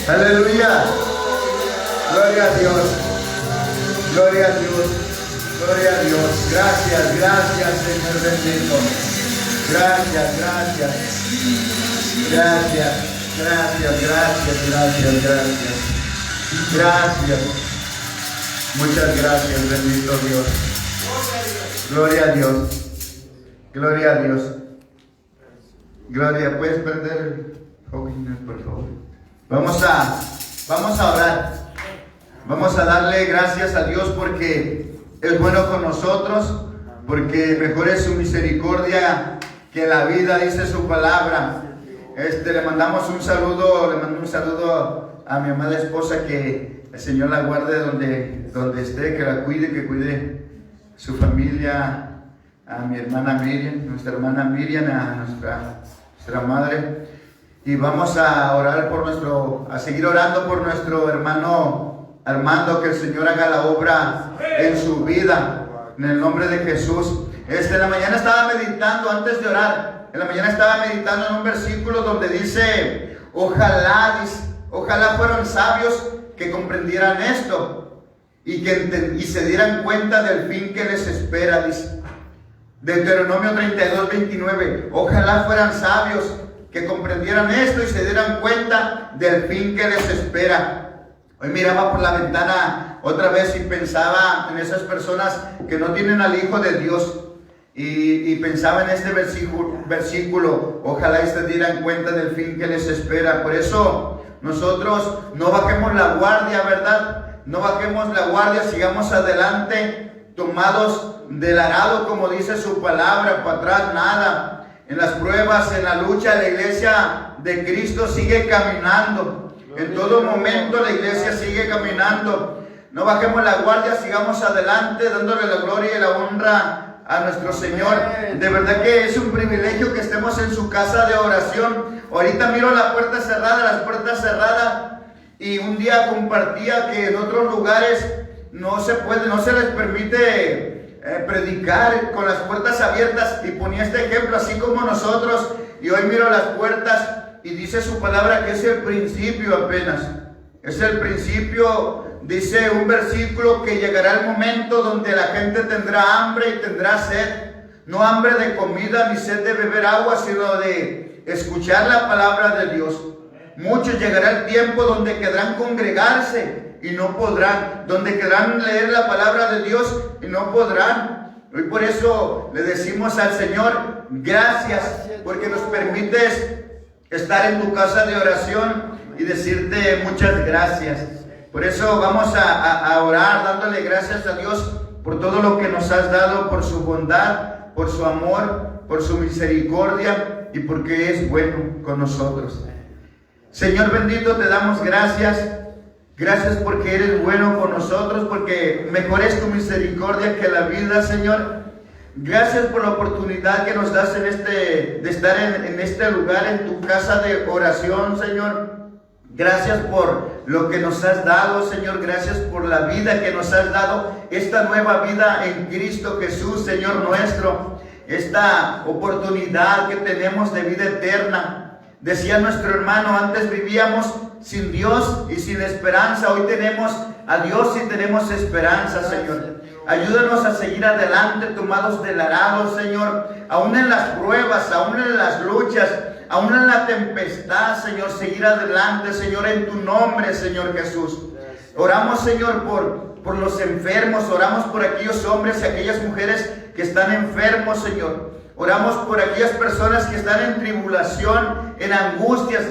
Aleluya. Gloria a Dios. Gloria a Dios. Gloria a Dios. Gracias, gracias, Señor bendito. Gracias, gracias. Gracias, gracias, gracias, gracias, gracias. Gracias. Muchas gracias, bendito Dios. Gloria a Dios. Gloria a Dios. Gloria, ¿puedes prender el joven, por favor? Vamos a orar. Vamos a darle gracias a Dios porque es bueno con nosotros, porque mejor es su misericordia que la vida, dice su palabra. Le mando un saludo a mi amada esposa, que el Señor la guarde donde esté, que la cuide, que cuide su familia, a mi hermana Miriam, nuestra hermana Miriam, a nuestra madre. Y vamos a orar a seguir orando por nuestro hermano Armando, que el Señor haga la obra en su vida, en el nombre de Jesús. En la mañana estaba meditando, antes de orar, en un versículo donde dice, ojalá fueran sabios que comprendieran esto y se dieran cuenta del fin que les espera, dice. Deuteronomio 32:29, ojalá fueran sabios que comprendieran esto y se dieran cuenta del fin que les espera. Hoy miraba por la ventana otra vez y pensaba en esas personas que no tienen al Hijo de Dios, y pensaba en este versículo, ojalá se dieran cuenta del fin que les espera. Por eso nosotros no bajemos la guardia, ¿verdad? No bajemos la guardia, sigamos adelante, tomados del arado, como dice su palabra, para atrás nada. En las pruebas, en la lucha, la iglesia de Cristo sigue caminando. En todo momento la iglesia sigue caminando. No bajemos la guardia, sigamos adelante, dándole la gloria y la honra a nuestro Señor. De verdad que es un privilegio que estemos en su casa de oración. Ahorita miro las puertas cerradas, y un día compartía que en otros lugares no se les permite predicar con las puertas abiertas, y ponía este ejemplo, así como nosotros. Y hoy miro las puertas y dice su palabra que es el principio apenas. Es el principio. Dice un versículo que llegará el momento donde la gente tendrá hambre y tendrá sed. No hambre de comida ni sed de beber agua, sino de escuchar la palabra de Dios. Muchos llegará el tiempo donde querrán congregarse y no podrán, donde querrán leer la palabra de Dios y no podrán. Y por eso le decimos al Señor, gracias, porque nos permites estar en tu casa de oración y decirte muchas gracias. Por eso vamos a orar dándole gracias a Dios por todo lo que nos has dado, por su bondad, por su amor, por su misericordia y porque es bueno con nosotros. Señor bendito, te damos gracias. Gracias porque eres bueno con nosotros, porque mejor es tu misericordia que la vida, Señor. Gracias por la oportunidad que nos das de estar en este lugar, en tu casa de oración, Señor. Gracias por lo que nos has dado, Señor. Gracias por la vida que nos has dado, esta nueva vida en Cristo Jesús, Señor nuestro. Esta oportunidad que tenemos de vida eterna. Decía nuestro hermano, antes vivíamos sin Dios y sin esperanza. Hoy tenemos a Dios y tenemos esperanza, Señor. Ayúdanos a seguir adelante, tomados del arado, Señor, aún en las pruebas, aún en las luchas, aún en la tempestad, Señor, seguir adelante, Señor, en tu nombre, Señor Jesús. Oramos, Señor, por los enfermos, oramos por aquellos hombres y aquellas mujeres que están enfermos, Señor. Oramos por aquellas personas que están en tribulación, en angustias.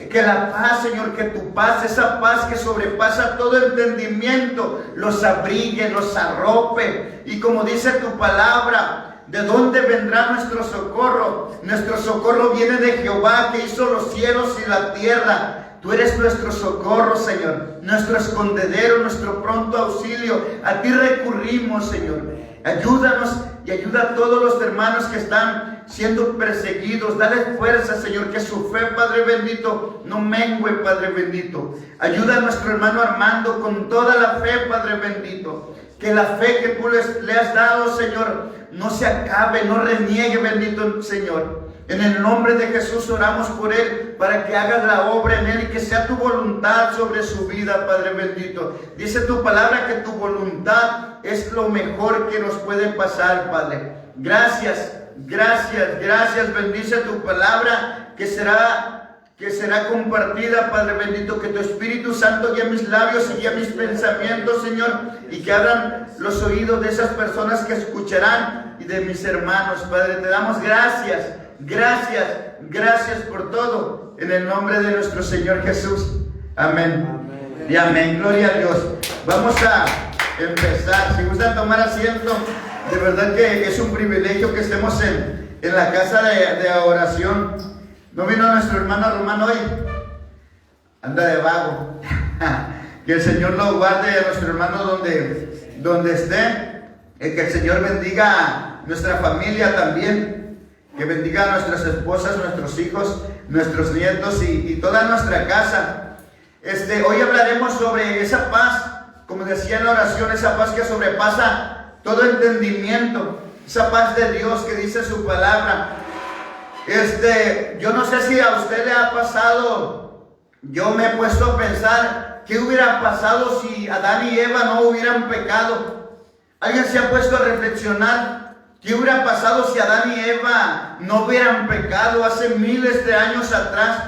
Que la paz, Señor, que tu paz, esa paz que sobrepasa todo entendimiento, los abrigue, los arrope. Y como dice tu palabra, ¿de dónde vendrá nuestro socorro? Nuestro socorro viene de Jehová, que hizo los cielos y la tierra. Tú eres nuestro socorro, Señor, nuestro escondedero, nuestro pronto auxilio. A ti recurrimos, Señor. Ayúdanos y ayuda a todos los hermanos que están siendo perseguidos. Dale fuerza, Señor, que su fe, Padre bendito, no mengue, Padre bendito. Ayuda a nuestro hermano Armando con toda la fe, Padre bendito. Que la fe que tú le has dado, Señor, no se acabe, no reniegue, bendito Señor. En el nombre de Jesús oramos por él, para que hagas la obra en él y que sea tu voluntad sobre su vida, Padre bendito. Dice tu palabra que tu voluntad es lo mejor que nos puede pasar, Padre. Gracias, gracias, gracias. Bendice tu palabra que será compartida, Padre bendito. Que tu Espíritu Santo guíe mis labios y guíe mis pensamientos, Señor, y que abran los oídos de esas personas que escucharán y de mis hermanos, Padre. Te damos gracias. Gracias, gracias por todo, en el nombre de nuestro Señor Jesús. Amén. Amén. Y amén. Gloria a Dios. Vamos a empezar. Si gustan tomar asiento, de verdad que es un privilegio que estemos en la casa de oración. ¿No vino nuestro hermano Román hoy? Anda de vago. Que el Señor lo guarde a nuestro hermano donde esté. Que el Señor bendiga a nuestra familia también. Que bendiga a nuestras esposas, nuestros hijos, nuestros nietos y toda nuestra casa. Hoy hablaremos sobre esa paz, como decía en la oración, esa paz que sobrepasa todo entendimiento, esa paz de Dios que dice su palabra. Yo no sé si a usted le ha pasado, yo me he puesto a pensar, ¿qué hubiera pasado si Adán y Eva no hubieran pecado? ¿Alguien se ha puesto a reflexionar? ¿Qué hubiera pasado si Adán y Eva no hubieran pecado hace miles de años atrás?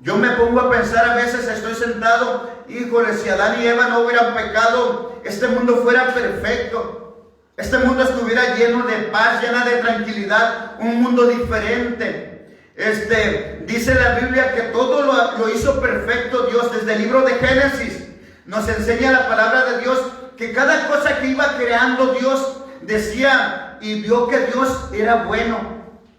Yo me pongo a pensar, a veces estoy sentado, híjole, si Adán y Eva no hubieran pecado, este mundo fuera perfecto. Este mundo estuviera lleno de paz, llena de tranquilidad, un mundo diferente. Dice la Biblia que todo lo hizo perfecto Dios. Desde el libro de Génesis nos enseña la palabra de Dios que cada cosa que iba creando Dios decía, y vio que Dios era bueno.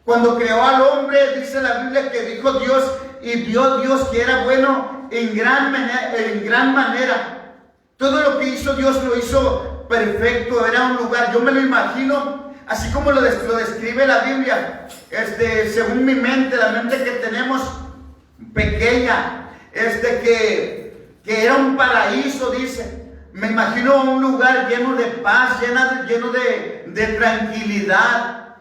Cuando creó al hombre, dice la Biblia que dijo Dios, y vio Dios que era bueno en gran manera. Todo lo que hizo Dios lo hizo perfecto, era un lugar, yo me lo imagino, así como lo describe la Biblia, según mi mente, la mente que tenemos pequeña, que era un paraíso, dice. Me imagino un lugar lleno de paz, lleno de tranquilidad.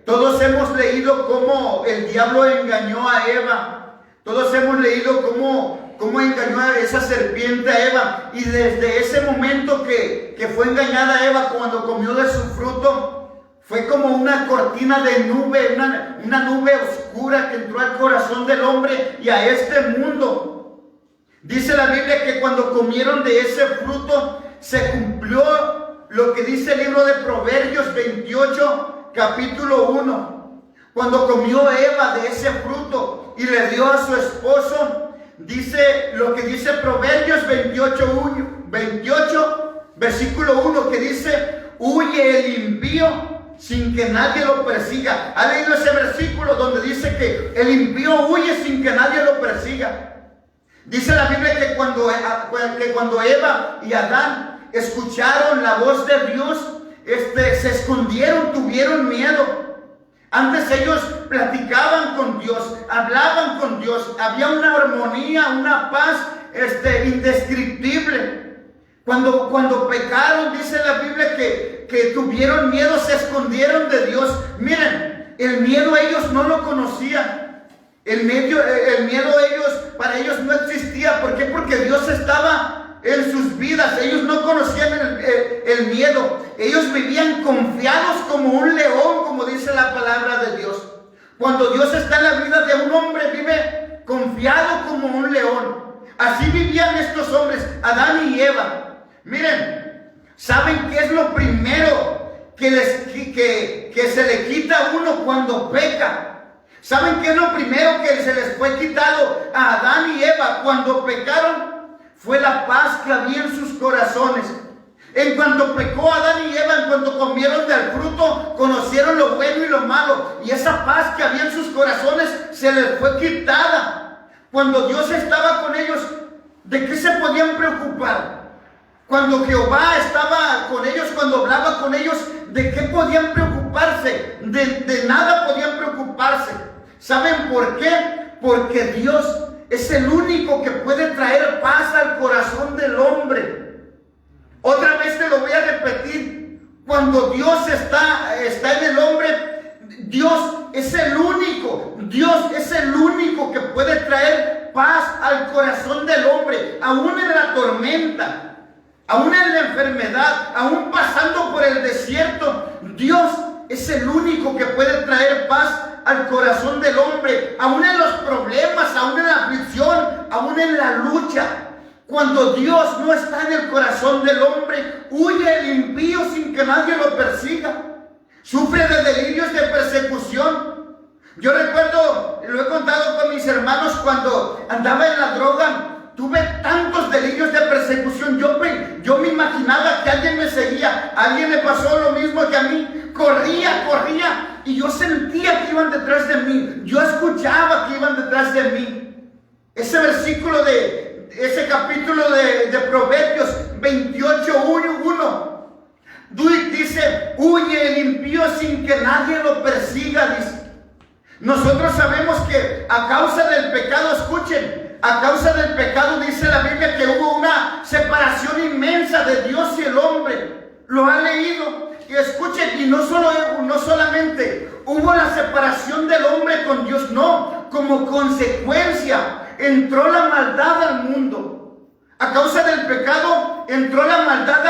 Todos hemos leído cómo el diablo engañó a Eva. Todos hemos leído cómo engañó a esa serpiente a Eva. Y desde ese momento que fue engañada Eva cuando comió de su fruto, fue como una cortina de nube, una nube oscura que entró al corazón del hombre y a este mundo. Dice la Biblia que cuando comieron de ese fruto se cumplió lo que dice el libro de Proverbios 28, capítulo 1. Cuando comió Eva de ese fruto y le dio a su esposo, dice lo que dice Proverbios 28, versículo 1, que dice, huye el impío sin que nadie lo persiga. ¿Ha leído ese versículo donde dice que el impío huye sin que nadie lo persiga? Dice la Biblia que cuando Eva y Adán escucharon la voz de Dios, se escondieron, tuvieron miedo. Antes ellos platicaban con Dios, hablaban con Dios, había una armonía, una paz indescriptible. Cuando pecaron, dice la Biblia que tuvieron miedo, se escondieron de Dios. Miren, el miedo ellos no lo conocían. El miedo para ellos no existía. ¿Por qué? Porque Dios estaba en sus vidas. Ellos no conocían el miedo. Ellos vivían confiados como un león, como dice la palabra de Dios. Cuando Dios está en la vida de un hombre, vive confiado como un león. Así vivían estos hombres, Adán y Eva. Miren, ¿saben qué es lo primero que se le quita a uno cuando peca? ¿Saben qué es lo primero que se les fue quitado a Adán y Eva cuando pecaron? Fue la paz que había en sus corazones. En cuanto pecó Adán y Eva, en cuanto comieron del fruto, conocieron lo bueno y lo malo. Y esa paz que había en sus corazones se les fue quitada. Cuando Dios estaba con ellos, ¿de qué se podían preocupar? Cuando Jehová estaba con ellos, cuando hablaba con ellos, ¿de qué podían preocuparse? De nada podían preocuparse. ¿Saben por qué? Porque Dios es el único que puede traer paz al corazón del hombre. Otra vez te lo voy a repetir. Cuando Dios está en el hombre, Dios es el único. Dios es el único que puede traer paz al corazón del hombre, aún en la tormenta, aún en la enfermedad, aún pasando por el desierto. Dios es el único que puede traer paz al corazón del hombre, aún en los problemas, aún en la aflicción, aún en la lucha. Cuando Dios no está en el corazón del hombre, huye el impío sin que nadie lo persiga. Sufre de delirios de persecución. Yo recuerdo, lo he contado con mis hermanos, cuando andaba en la droga, tuve tantos delirios de persecución. Yo me imaginaba que alguien me seguía, a alguien le pasó lo mismo que a mí. Corría, y yo sentía que iban detrás de mí. Yo escuchaba que iban detrás de mí. Ese capítulo de Proverbios 28:1 dice: huye el impío sin que nadie lo persiga, dice. Nosotros sabemos que a causa del pecado, escuchen, a causa del pecado dice la Biblia que hubo una separación inmensa de Dios y el hombre. Lo han leído. Y escuchen, y no solamente hubo la separación del hombre con Dios, no, como consecuencia entró la maldad al mundo. A causa del pecado entró la maldad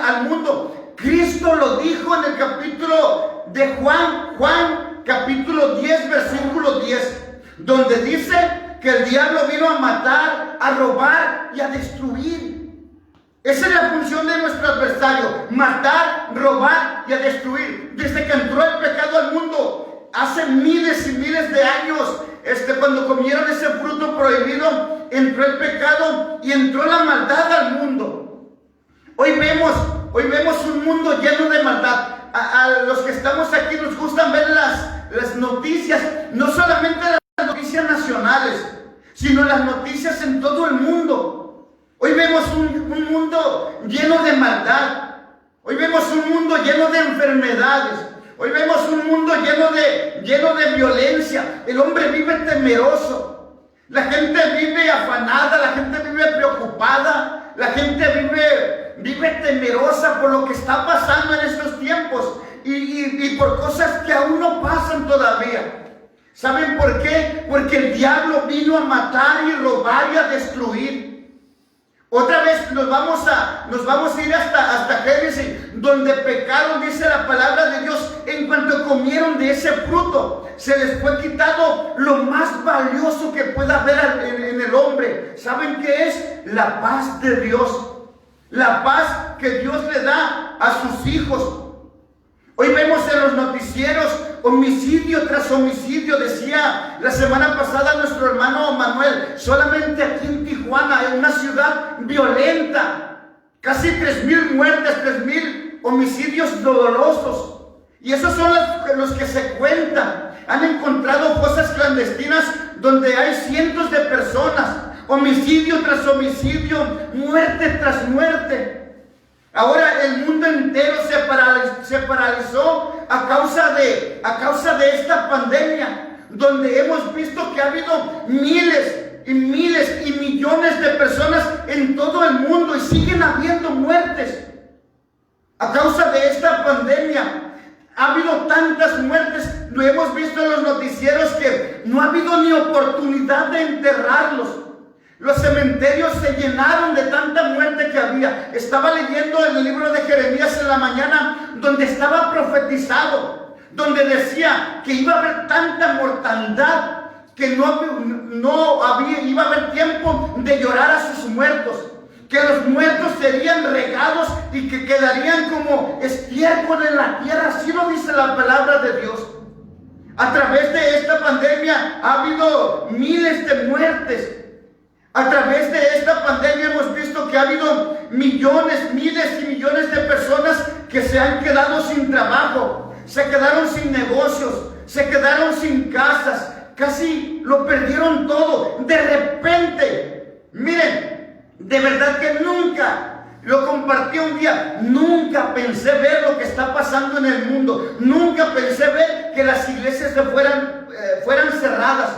al mundo. Cristo lo dijo en el capítulo de Juan capítulo 10, versículo 10, donde dice que el diablo vino a matar, a robar y a destruir. Esa es la función de nuestro adversario: matar, robar y a destruir. Desde que entró el pecado al mundo, hace miles y miles de años, cuando comieron ese fruto prohibido, entró el pecado y entró la maldad al mundo. Hoy vemos un mundo lleno de maldad. A los que estamos aquí nos gustan ver las noticias, no solamente las noticias nacionales, sino las noticias en todo el mundo. Hoy vemos un mundo lleno de maldad. Hoy vemos un mundo lleno de enfermedades. Hoy vemos un mundo lleno de violencia. El hombre vive temeroso. La gente vive afanada. La gente vive preocupada. La gente vive temerosa por lo que está pasando en estos tiempos. Y por cosas que aún no pasan todavía. ¿Saben por qué? Porque el diablo vino a matar y robar y a destruir. Otra vez nos vamos a ir hasta Génesis, donde pecaron, dice la palabra de Dios. En cuanto comieron de ese fruto, se les fue quitado lo más valioso que pueda haber en el hombre. ¿Saben qué es? La paz de Dios. La paz que Dios le da a sus hijos. Hoy vemos en los noticieros homicidio tras homicidio. Decía la semana pasada nuestro hermano Manuel, solamente aquí en Tijuana, en una ciudad violenta, casi 3,000 muertes, 3,000 homicidios dolorosos. Y esos son los que se cuentan. Han encontrado fosas clandestinas donde hay cientos de personas, homicidio tras homicidio, muerte tras muerte. Ahora el mundo entero se paralizó a causa de esta pandemia, donde hemos visto que ha habido miles y miles y millones de personas en todo el mundo y siguen habiendo muertes. A causa de esta pandemia ha habido tantas muertes. Lo hemos visto en los noticieros que no ha habido ni oportunidad de enterrarlos. Los cementerios se llenaron de tanta muerte que había. Estaba leyendo en el libro de Jeremías en la mañana, donde estaba profetizado, donde decía que iba a haber tanta mortandad que iba a haber tiempo de llorar a sus muertos, que los muertos serían regados y que quedarían como estiércol en la tierra. Así lo dice la palabra de Dios. A través de esta pandemia ha habido miles de muertes. A través de esta pandemia hemos visto que ha habido millones, miles y millones de personas que se han quedado sin trabajo, se quedaron sin negocios, se quedaron sin casas, casi lo perdieron todo. De repente, miren, de verdad que nunca, lo compartí un día, nunca pensé ver lo que está pasando en el mundo, nunca pensé ver que las iglesias fueran cerradas,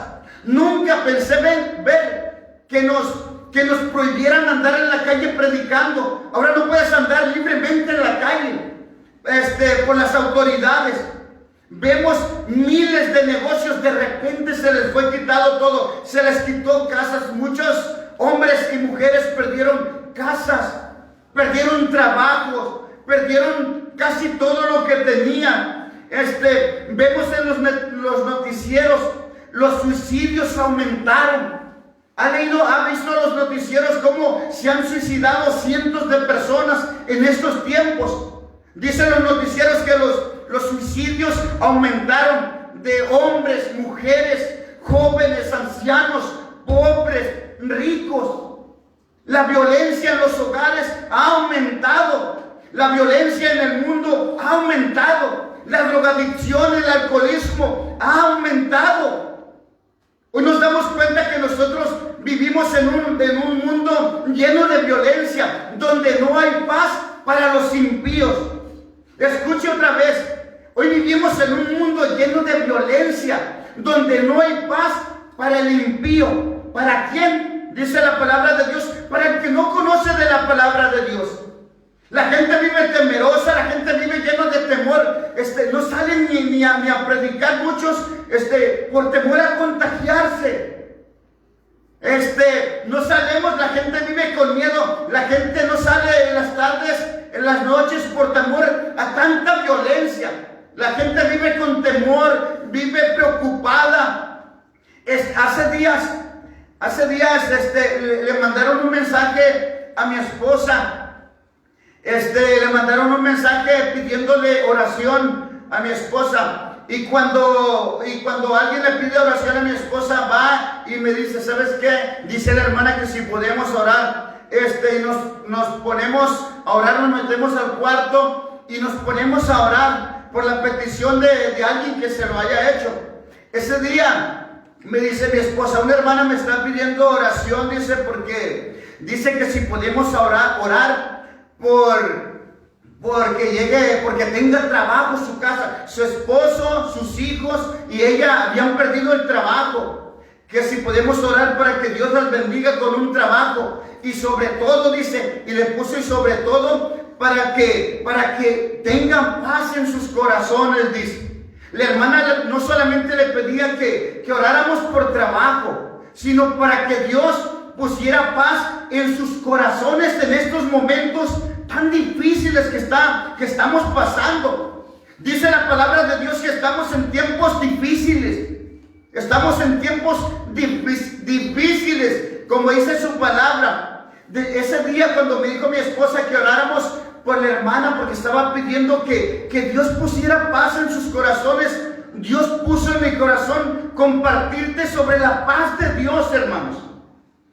nunca pensé ver que nos prohibieran andar en la calle predicando. Ahora no puedes andar libremente en la calle, por las autoridades. Vemos miles de negocios, de repente se les fue quitado todo, se les quitó casas. Muchos hombres y mujeres perdieron casas, perdieron trabajos, perdieron casi todo lo que tenían. Vemos en los noticieros, los suicidios aumentaron. ¿Ha visto los noticieros cómo se han suicidado cientos de personas en estos tiempos? Dicen los noticieros que los suicidios aumentaron de hombres, mujeres, jóvenes, ancianos, pobres, ricos. La violencia en los hogares ha aumentado. La violencia en el mundo ha aumentado. La drogadicción, el alcoholismo ha aumentado. Hoy nos damos cuenta que nosotros vivimos en un mundo lleno de violencia, donde no hay paz para los impíos. Escuche otra vez, hoy vivimos en un mundo lleno de violencia, donde no hay paz para el impío. ¿Para quién? Dice la palabra de Dios, para el que no conoce de la palabra de Dios. La gente vive temerosa, la gente vive llena de temor. No salen ni a predicar muchos, por temor a contagiarse. No salemos, la gente vive con miedo, la gente no sale en las tardes, en las noches por temor a tanta violencia. La gente vive con temor, vive preocupada. Hace días le mandaron un mensaje a mi esposa. Le mandaron un mensaje pidiéndole oración a mi esposa. Y cuando alguien le pide oración a mi esposa, va y me dice, ¿sabes qué? Dice la hermana que si podemos orar, y nos ponemos a orar, nos metemos al cuarto y nos ponemos a orar por la petición de alguien que se lo haya hecho. Ese día me dice mi esposa, una hermana me está pidiendo oración, dice, dice que si podemos orar porque tenga trabajo en su casa. Su esposo, sus hijos y ella habían perdido el trabajo. Que si podemos orar para que Dios las bendiga con un trabajo. Y sobre todo, dice, y le puso y sobre todo, para que tengan paz en sus corazones, dice. La hermana no solamente le pedía que oráramos por trabajo, sino para que Dios pusiera paz en sus corazones en estos momentos tan difíciles que estamos pasando. Dice la palabra de Dios que estamos en tiempos difíciles. Estamos en tiempos difíciles, como dice su palabra. Ese día cuando me dijo mi esposa que oráramos por la hermana, porque estaba pidiendo que Dios pusiera paz en sus corazones, Dios puso en mi corazón compartirte sobre la paz de Dios, hermanos.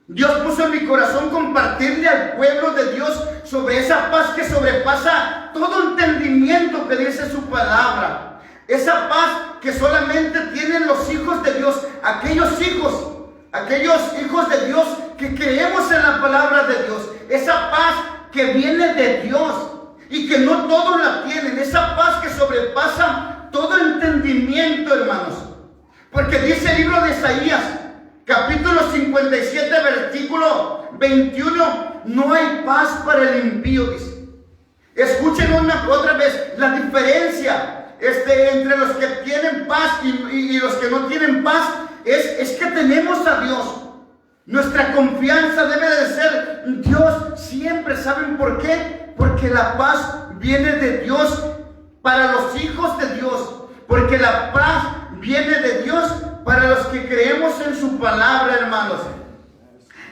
Dios puso en mi corazón compartirle al pueblo de Dios sobre esa paz que sobrepasa todo entendimiento que dice su palabra. Esa paz que solamente tienen los hijos de Dios, aquellos hijos de Dios que creemos en la palabra de Dios. Esa paz que viene de Dios y que no todos la tienen. Esa paz que sobrepasa todo entendimiento, hermanos. Porque dice el libro de Isaías, capítulo 57, versículo 21, no hay paz para el impío, dice. Escuchen otra vez la diferencia entre los que tienen paz y los que no tienen paz. Es que tenemos a Dios. Nuestra confianza debe de ser Dios siempre. ¿Saben por qué? Porque la paz viene de Dios para los hijos de Dios. Porque la paz viene de Dios para los que creemos en su palabra, hermanos.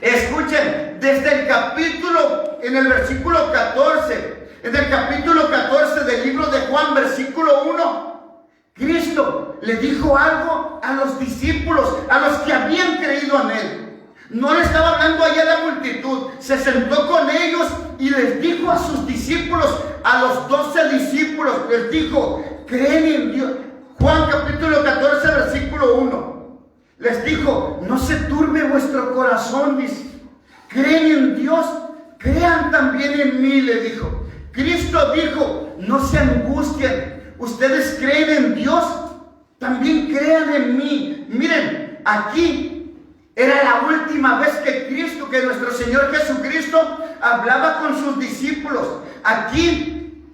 Escuchen, desde el capítulo, en el versículo 14, en el capítulo 14 del libro de Juan, versículo 1, Cristo le dijo algo a los discípulos, a los que habían creído en Él. No le estaba hablando allá a la multitud, se sentó con ellos y les dijo a sus discípulos, a los 12 discípulos, les dijo, creen en Dios. Juan capítulo 14, versículo 1. Les dijo, no se turbe vuestro corazón, dice. Creen en Dios, crean también en mí, le dijo. Cristo dijo, no se angustien. Ustedes creen en Dios, también crean en mí. Miren, aquí era la última vez que Cristo, que nuestro Señor Jesucristo hablaba con sus discípulos. Aquí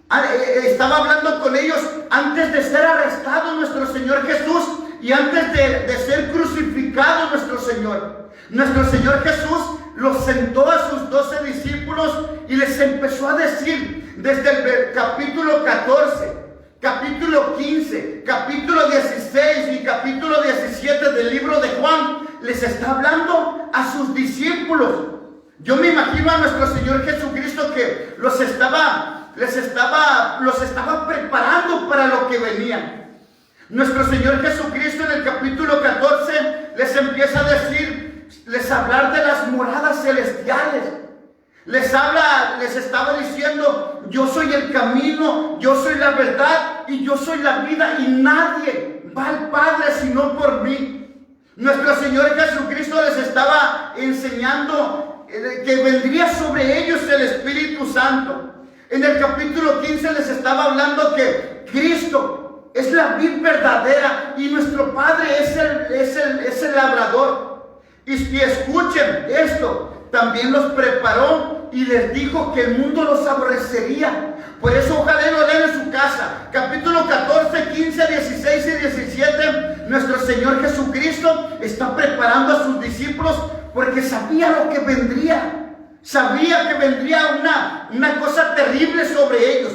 estaba hablando con ellos antes de ser arrestado nuestro Señor Jesús y antes de ser crucificado nuestro Señor. Nuestro Señor Jesús los sentó a sus 12 discípulos y les empezó a decir desde el capítulo 14, capítulo 15, capítulo 16 y capítulo 17 del libro de Juan, les está hablando a sus discípulos. Yo me imagino a nuestro Señor Jesucristo que los estaba preparando para lo que venía. Nuestro Señor Jesucristo en el capítulo 14 les empieza a decir, les hablar de las moradas celestiales. Les estaba diciendo, yo soy el camino, yo soy la verdad y yo soy la vida y nadie va al Padre sino por mí. Nuestro Señor Jesucristo les estaba enseñando que vendría sobre ellos el Espíritu Santo. En el capítulo 15 les estaba hablando que Cristo es la vid verdadera y nuestro Padre es el labrador. Y escuchen esto, también los preparó y les dijo que el mundo los aborrecería. Por eso ojalá lo lean en su casa. Capítulo 14, 15, 16 y 17. Nuestro Señor Jesucristo está preparando a sus discípulos porque sabía lo que vendría. Sabía que vendría una cosa terrible sobre ellos.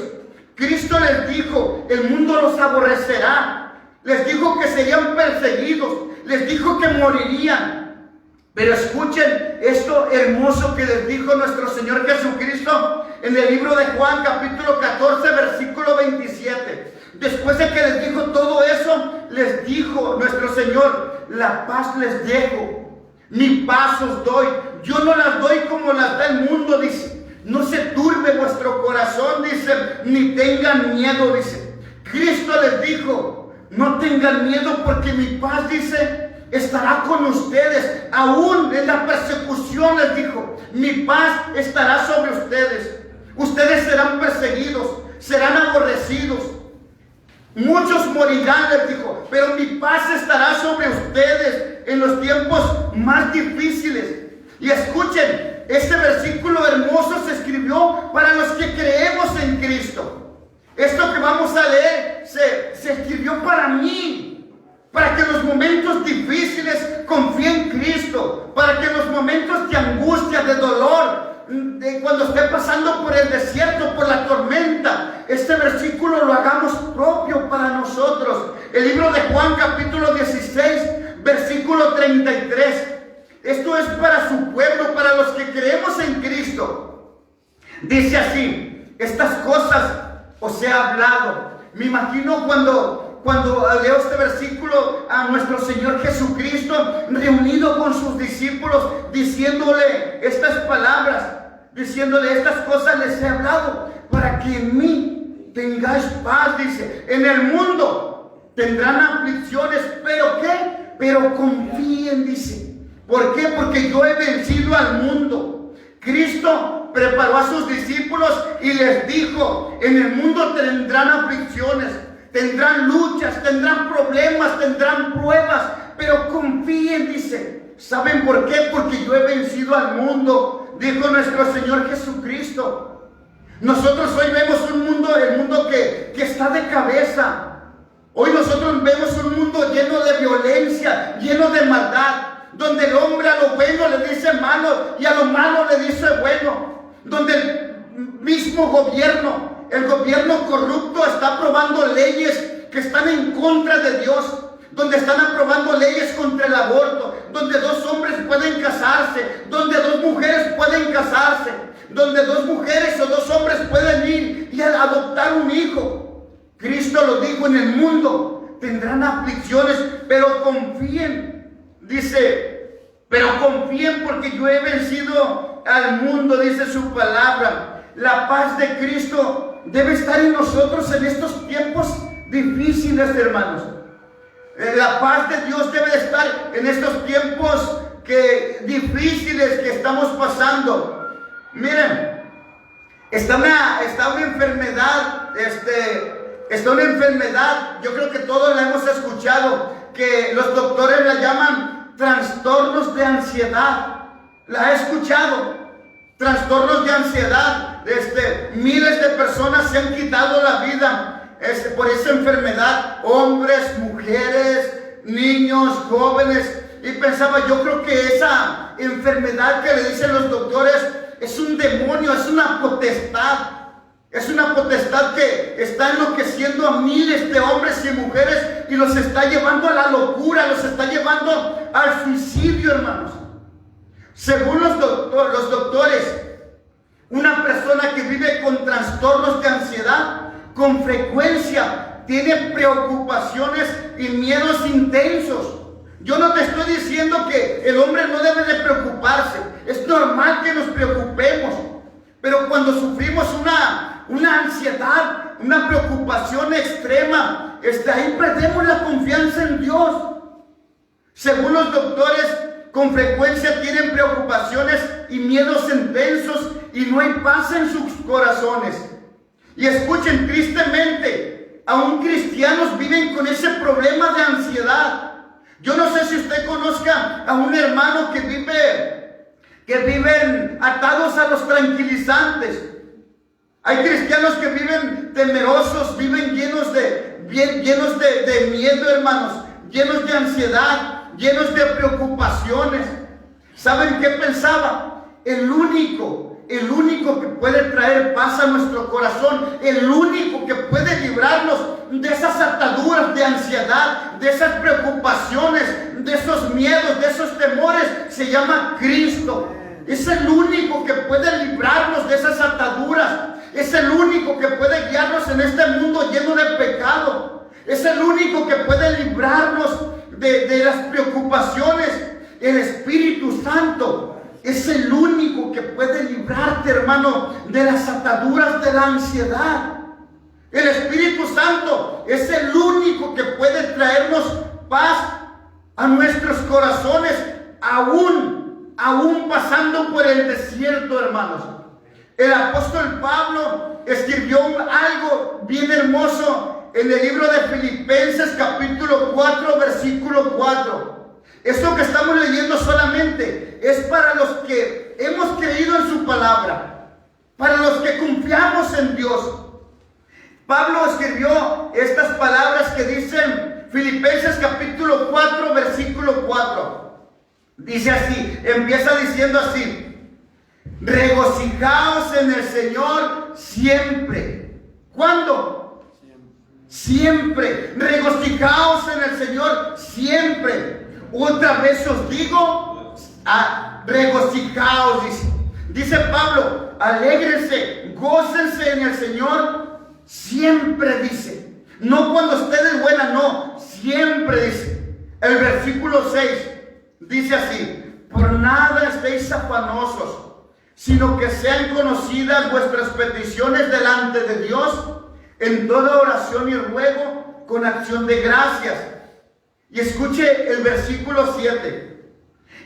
Cristo les dijo, el mundo los aborrecerá. Les dijo que serían perseguidos. Les dijo que morirían. Pero escuchen esto hermoso que les dijo nuestro Señor Jesucristo en el libro de Juan, capítulo 14, versículo 27. Después de que les dijo todo eso, les dijo nuestro Señor, la paz les dejo, mi paz os doy. Yo no las doy como las da el mundo, dice. No se turbe vuestro corazón, dice, ni tengan miedo, dice. Cristo les dijo, no tengan miedo porque mi paz, dice, estará con ustedes. Aún en la persecución les dijo, mi paz estará sobre ustedes. Ustedes serán perseguidos, serán aborrecidos. Muchos morirán, les dijo, pero mi paz estará sobre ustedes en los tiempos más difíciles. Y escuchen, este versículo hermoso se escribió para los que creemos en Cristo. Esto que vamos a leer se escribió para mí, para que en los momentos difíciles confíe en Cristo, para que en los momentos de angustia, de dolor, cuando esté pasando por el desierto, por la tormenta, este versículo lo hagamos propio para nosotros. El libro de Juan capítulo 16, versículo 33. Esto es para su pueblo, para los que creemos en Cristo. Dice así, estas cosas os he hablado. Me imagino cuando leo este versículo a nuestro Señor Jesucristo reunido con sus discípulos, diciéndole estas palabras, diciéndole estas cosas les he hablado, para que en mí tengáis paz, dice. En el mundo tendrán aflicciones, pero ¿qué? Pero confíen, dice. ¿Por qué? Porque yo he vencido al mundo. Cristo preparó a sus discípulos y les dijo, en el mundo tendrán aflicciones, tendrán luchas, tendrán problemas, tendrán pruebas, pero confíen, dice. ¿Saben por qué? Porque yo he vencido al mundo, dijo nuestro Señor Jesucristo. Nosotros hoy vemos un mundo, el mundo que está de cabeza. Hoy nosotros vemos un mundo lleno de violencia, lleno de maldad, donde el hombre a lo bueno le dice malo y a lo malo le dice bueno, donde el mismo gobierno, el gobierno corrupto, está aprobando leyes que están en contra de Dios, donde están aprobando leyes contra el aborto, donde dos hombres pueden casarse, donde dos mujeres pueden casarse, donde dos mujeres o dos hombres pueden ir y adoptar un hijo. Cristo lo dijo: en el mundo tendrán aflicciones, pero confíen, dice, pero confíen porque yo he vencido al mundo, dice su palabra. La paz de Cristo debe estar en nosotros en estos tiempos difíciles, hermanos. La paz de Dios debe estar en estos tiempos difíciles que estamos pasando. Miren, está una enfermedad, está una enfermedad, yo creo que todos la hemos escuchado, que los doctores la llaman trastornos de ansiedad. La he escuchado, trastornos de ansiedad. Miles de personas se han quitado la vida por esa enfermedad, hombres, mujeres, niños, jóvenes. Y pensaba, yo creo que esa enfermedad que le dicen los doctores es un demonio, es una potestad. Es una potestad que está enloqueciendo a miles de hombres y mujeres y los está llevando a la locura, los está llevando al suicidio, hermanos. Según los doctores, una persona que vive con trastornos de ansiedad con frecuencia tiene preocupaciones y miedos intensos. Yo no te estoy diciendo que el hombre no debe de preocuparse. Es normal que nos preocupemos. Pero cuando sufrimos una ansiedad, una preocupación extrema, ahí perdemos la confianza en Dios. Según los doctores, con frecuencia tienen preocupaciones y miedos intensos y no hay paz en sus corazones. Y escuchen, tristemente, aún cristianos viven con ese problema de ansiedad. Yo no sé si usted conozca a un hermano que viven atados a los tranquilizantes. Hay cristianos que viven temerosos, viven llenos de miedo, hermanos, llenos de ansiedad, llenos de preocupaciones. ¿Saben qué pensaba? El único que puede traer paz a nuestro corazón, el único que puede librarnos de esas ataduras de ansiedad, de esas preocupaciones, de esos miedos, de esos temores, se llama Cristo. Es el único que puede librarnos de esas ataduras. Es el único que puede guiarnos en este mundo lleno de pecado. Es el único que puede librarnos de las preocupaciones. El Espíritu Santo es el único que puede librarte, hermano, de las ataduras de la ansiedad. El Espíritu Santo es el único que puede traernos paz a nuestros corazones, aún pasando por el desierto, hermanos. El apóstol Pablo escribió algo bien hermoso en el libro de Filipenses capítulo 4, versículo 4. Esto que estamos leyendo solamente es para los que hemos creído en su palabra, para los que confiamos en Dios. Pablo escribió estas palabras que dicen Filipenses capítulo 4, versículo 4. Dice así, empieza diciendo así: regocijaos en el Señor siempre. ¿Cuándo? Siempre. Regocijaos en el Señor siempre. Otra vez os digo, regocijaos, dice Pablo, alégrense, gócense en el Señor siempre, dice. No cuando esté de buena, no, siempre, dice. El versículo 6 dice así: por nada estéis afanosos, sino que sean conocidas vuestras peticiones delante de Dios en toda oración y ruego con acción de gracias. Y escuche el versículo 7.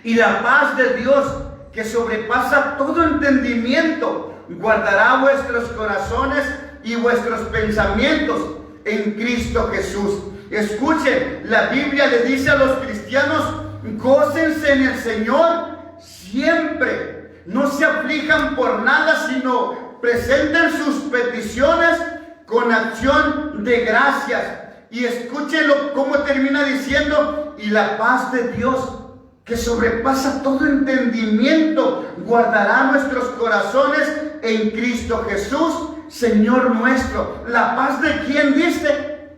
Y la paz de Dios, que sobrepasa todo entendimiento, guardará vuestros corazones y vuestros pensamientos en Cristo Jesús. Escuchen, la Biblia le dice a los cristianos: gócense en el Señor siempre. No se aflijan por nada, sino presenten sus peticiones con acción de gracias. Y escúchenlo cómo termina diciendo: y la paz de Dios, que sobrepasa todo entendimiento, guardará nuestros corazones en Cristo Jesús, Señor nuestro. ¿La paz de quién dice?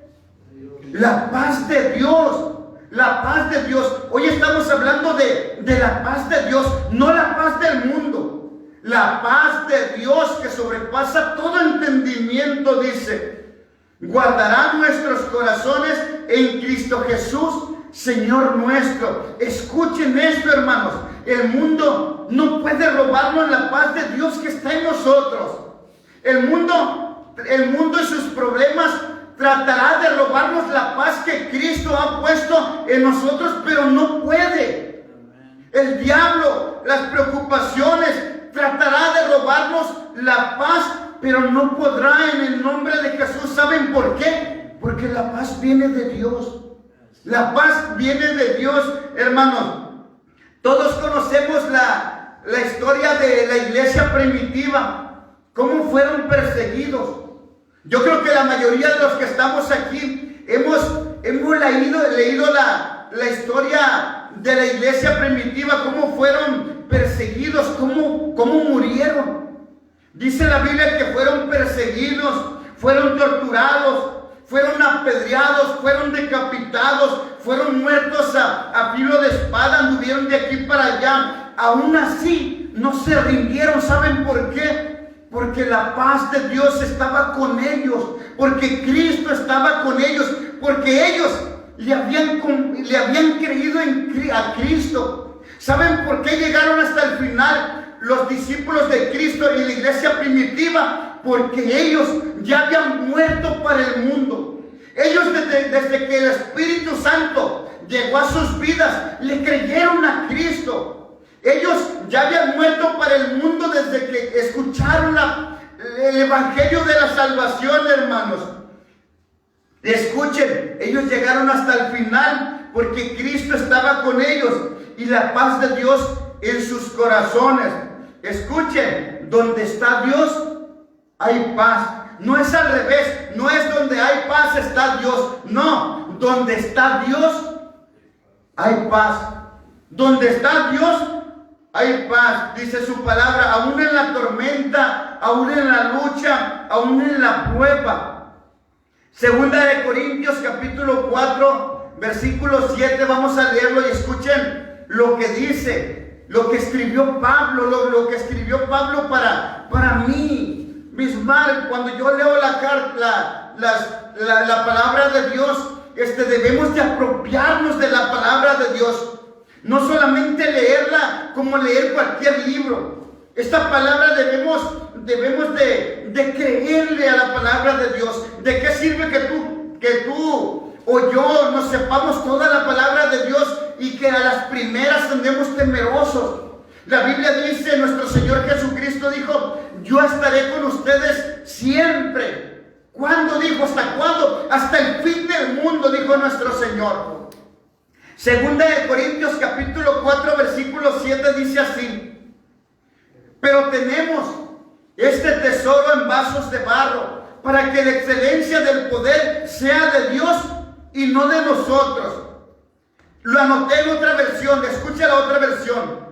La paz de Dios. La paz de Dios. Hoy estamos hablando de la paz de Dios, no la paz del mundo. La paz de Dios que sobrepasa todo entendimiento, dice, guardará nuestros corazones en Cristo Jesús, Señor nuestro. Escuchen esto, hermanos. El mundo no puede robarnos la paz de Dios que está en nosotros. El mundo y sus problemas tratará de robarnos la paz que Cristo ha puesto en nosotros, pero no puede. El diablo, las preocupaciones, tratará de robarnos la paz, pero no podrá en el nombre de Jesús. ¿Saben por qué? Porque la paz viene de Dios. La paz viene de Dios, hermanos. Todos conocemos la historia de la iglesia primitiva. Cómo fueron perseguidos. Yo creo que la mayoría de los que estamos aquí hemos leído la historia de la iglesia primitiva, cómo fueron perseguidos, cómo murieron. Dice la Biblia que fueron perseguidos, fueron torturados, fueron apedreados, fueron decapitados, fueron muertos a filo de espada, anduvieron de aquí para allá. Aún así no se rindieron. ¿Saben por qué? Porque la paz de Dios estaba con ellos, porque Cristo estaba con ellos, porque ellos le habían creído a Cristo. ¿Saben por qué llegaron hasta el final los discípulos de Cristo y la iglesia primitiva? Porque ellos ya habían muerto para el mundo. Ellos desde que el Espíritu Santo llegó a sus vidas, le creyeron a Cristo. Ellos ya habían muerto para el mundo desde que escucharon el evangelio de la salvación, hermanos. Escuchen, ellos llegaron hasta el final porque Cristo estaba con ellos y la paz de Dios en sus corazones. Escuchen, donde está Dios hay paz. No es al revés, no es donde hay paz está Dios. No, donde está Dios hay paz. Donde está Dios hay paz, dice su palabra, aún en la tormenta, aún en la lucha, aún en la prueba. Segunda de Corintios capítulo 4, versículo 7, vamos a leerlo y escuchen lo que dice, lo que escribió Pablo, lo que escribió Pablo para mí, Bismarck. Cuando yo leo la palabra de Dios, debemos de apropiarnos de la palabra de Dios. No solamente leerla como leer cualquier libro. Esta palabra debemos de creerle a la palabra de Dios. ¿De qué sirve que tú o yo no sepamos toda la palabra de Dios y que a las primeras andemos temerosos? La Biblia dice, nuestro Señor Jesucristo dijo, yo estaré con ustedes siempre. ¿Cuándo dijo? ¿Hasta cuándo? Hasta el fin del mundo, dijo nuestro Señor. Segunda de Corintios capítulo 4 versículo 7 dice así: pero tenemos este tesoro en vasos de barro, para que la excelencia del poder sea de Dios y no de nosotros. Lo anoté en otra versión, escucha la otra versión.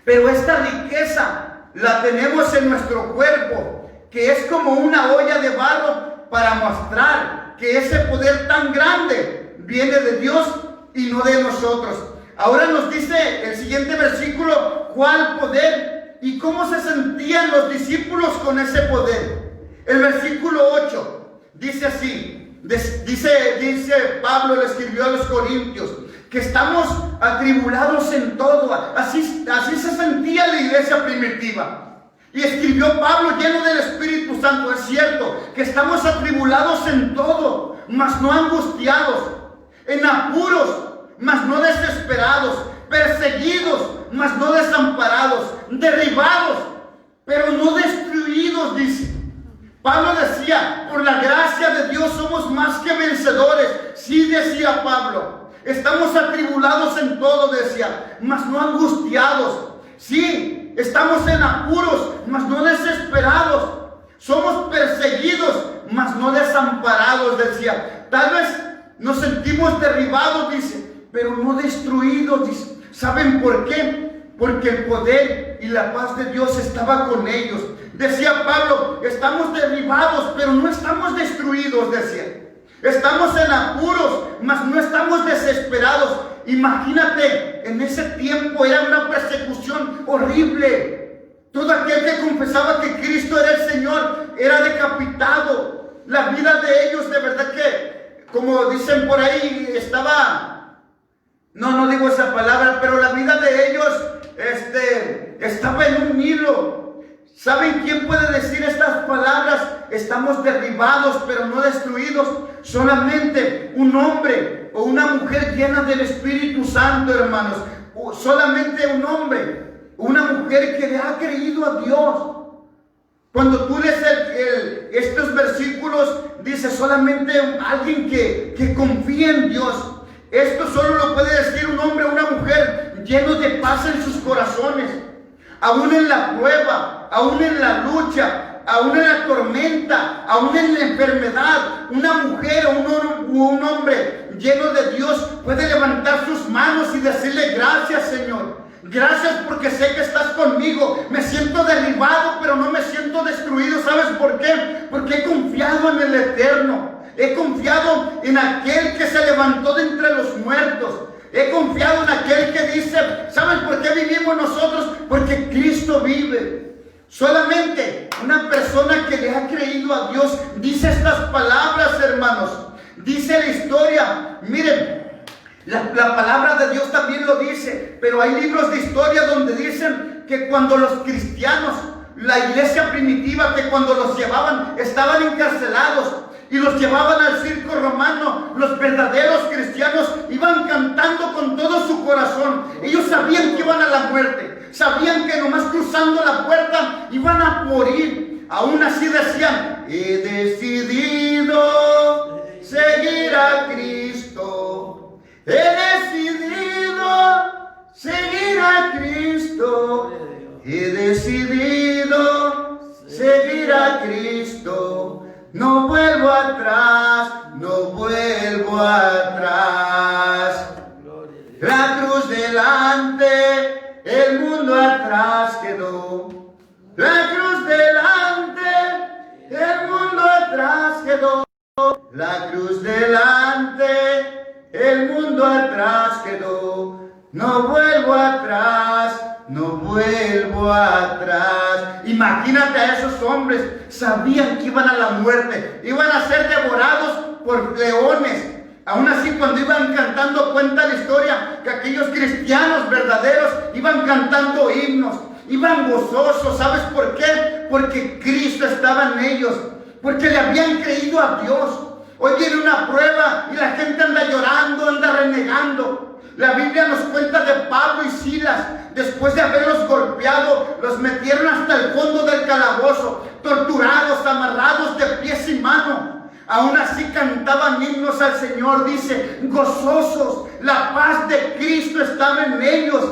Pero esta riqueza la tenemos en nuestro cuerpo, que es como una olla de barro, para mostrar que ese poder tan grande viene de Dios y no de nosotros. Ahora nos dice el siguiente versículo cuál poder y cómo se sentían los discípulos con ese poder. El versículo 8 dice así, dice Pablo, le escribió a los corintios, que estamos atribulados en todo. Así se sentía la iglesia primitiva. Y escribió Pablo lleno del Espíritu Santo. Es cierto que estamos atribulados en todo, mas no angustiados, en apuros, mas no desesperados, perseguidos, mas no desamparados, derribados, pero no destruidos, dice. Pablo decía, por la gracia de Dios somos más que vencedores. Sí, decía Pablo, estamos atribulados en todo, decía, mas no angustiados. Sí, estamos en apuros, mas no desesperados. Somos perseguidos, mas no desamparados, decía. Tal vez nos sentimos derribados, dice, pero no destruidos, dice. ¿Saben por qué? Porque el poder y la paz de Dios estaba con ellos. Decía Pablo, estamos derribados, pero no estamos destruidos, decía. Estamos en apuros, mas no estamos desesperados. Imagínate, en ese tiempo era una persecución horrible. Todo aquel que confesaba que Cristo era el Señor era decapitado. La vida de ellos, de verdad que, como dicen por ahí, estaba, no digo esa palabra, pero la vida de ellos estaba en un hilo. ¿Saben quién puede decir estas palabras? Estamos derribados, pero no destruidos. Solamente un hombre o una mujer llena del Espíritu Santo, hermanos. Solamente un hombre, una mujer que le ha creído a Dios. Cuando tú lees estos versículos, dice solamente alguien que confía en Dios. Esto solo lo puede decir un hombre o una mujer lleno de paz en sus corazones. Aún en la prueba, aún en la lucha, aún en la tormenta, aún en la enfermedad, una mujer o un hombre lleno de Dios puede levantar sus manos y decirle: gracias, Señor. Gracias porque sé que estás conmigo. Me siento derribado, pero no me siento destruido. ¿Sabes por qué? Porque he confiado en el Eterno. He confiado en aquel que se levantó de entre los muertos. He confiado en aquel que dice: ¿sabes por qué vivimos nosotros? Porque Cristo vive. Solamente una persona que le ha creído a Dios dice estas palabras, hermanos. Dice la historia. Miren, la palabra de Dios también lo dice, pero hay libros de historia donde dicen que cuando los cristianos, la iglesia primitiva, que cuando los llevaban, estaban encarcelados y los llevaban al circo romano, los verdaderos cristianos iban cantando con todo su corazón. Ellos sabían que iban a la muerte, sabían que nomás cruzando la puerta iban a morir. Aún así decían: he decidido seguir a Cristo. He decidido seguir a Cristo. He decidido seguir a Cristo. No vuelvo atrás, no vuelvo atrás. La cruz delante, el mundo atrás quedó. La cruz delante, el mundo atrás quedó. La cruz delante, el mundo atrás quedó. No vuelvo atrás, no vuelvo atrás. Imagínate a esos hombres, sabían que iban a la muerte, iban a ser devorados por leones. Aún así, cuando iban cantando, cuenta la historia que aquellos cristianos verdaderos iban cantando himnos, iban gozosos. ¿Sabes por qué? Porque Cristo estaba en ellos, porque le habían creído a Dios. Hoy viene una prueba y la gente anda llorando, anda renegando. La Biblia nos cuenta de Pablo y Silas. Después de haberlos golpeado, los metieron hasta el fondo del calabozo, torturados, amarrados de pies y manos. Aún así cantaban himnos al Señor, dice, gozosos. La paz de Cristo estaba en ellos.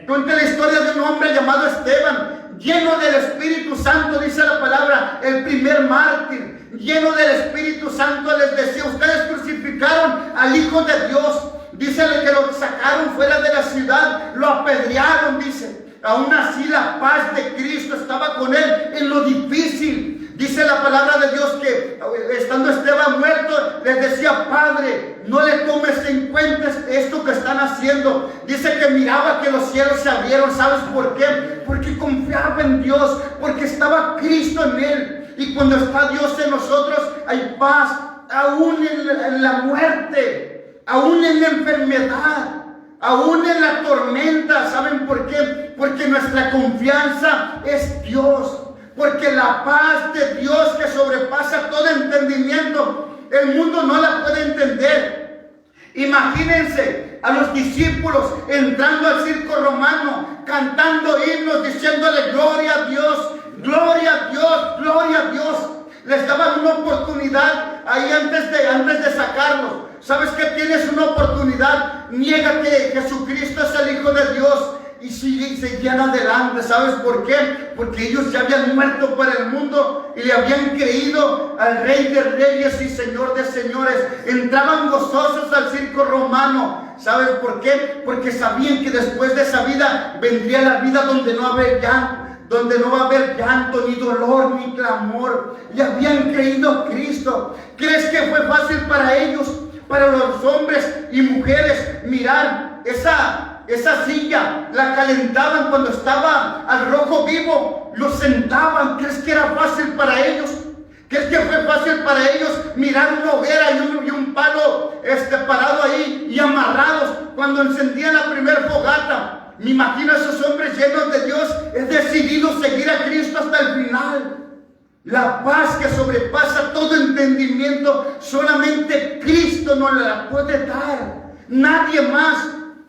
Cuenta la historia de un hombre llamado Esteban, lleno del Espíritu Santo, dice la palabra, el primer mártir, lleno del Espíritu Santo, les decía: ustedes crucificaron al Hijo de Dios. Dice que lo sacaron fuera de la ciudad, lo apedrearon, dice. Aún así la paz de Cristo estaba con él en lo difícil. Dice la palabra de Dios que estando Esteban muerto, les decía: Padre, no le tomes en cuenta esto que están haciendo. Dice que miraba que los cielos se abrieron. ¿Sabes por qué? Porque confiaba en Dios, porque estaba Cristo en él. Y cuando está Dios en nosotros, hay paz, aún en la muerte, aún en la enfermedad, aún en la tormenta. ¿Saben por qué? Porque nuestra confianza es Dios. Porque la paz de Dios, que sobrepasa todo entendimiento, el mundo no la puede entender. Imagínense a los discípulos entrando al circo romano, cantando himnos, diciéndole: gloria a Dios, gloria a Dios, gloria a Dios. Les daban una oportunidad ahí antes de sacarlos. ¿Sabes que tienes una oportunidad? Niega que Jesucristo es el Hijo de Dios. y seguían adelante. ¿Sabes por qué? Porque ellos ya habían muerto para el mundo y le habían creído al Rey de Reyes y Señor de Señores. Entraban gozosos al circo romano. ¿Sabes por qué? Porque sabían que después de esa vida vendría la vida donde no va a haber llanto, ni dolor, ni clamor. Y habían creído a Cristo. ¿Crees que fue fácil para ellos, para los hombres y mujeres, mirar esa silla? La calentaban cuando estaba al rojo vivo, lo sentaban. ¿Crees que era fácil para ellos? ¿Crees que fue fácil para ellos mirar una hoguera y un palo parado ahí y amarrados cuando encendían la primera fogata? Me imagino a esos hombres llenos de Dios, decididos seguir a Cristo hasta el final. La paz que sobrepasa todo entendimiento, solamente Cristo nos la puede dar. Nadie más.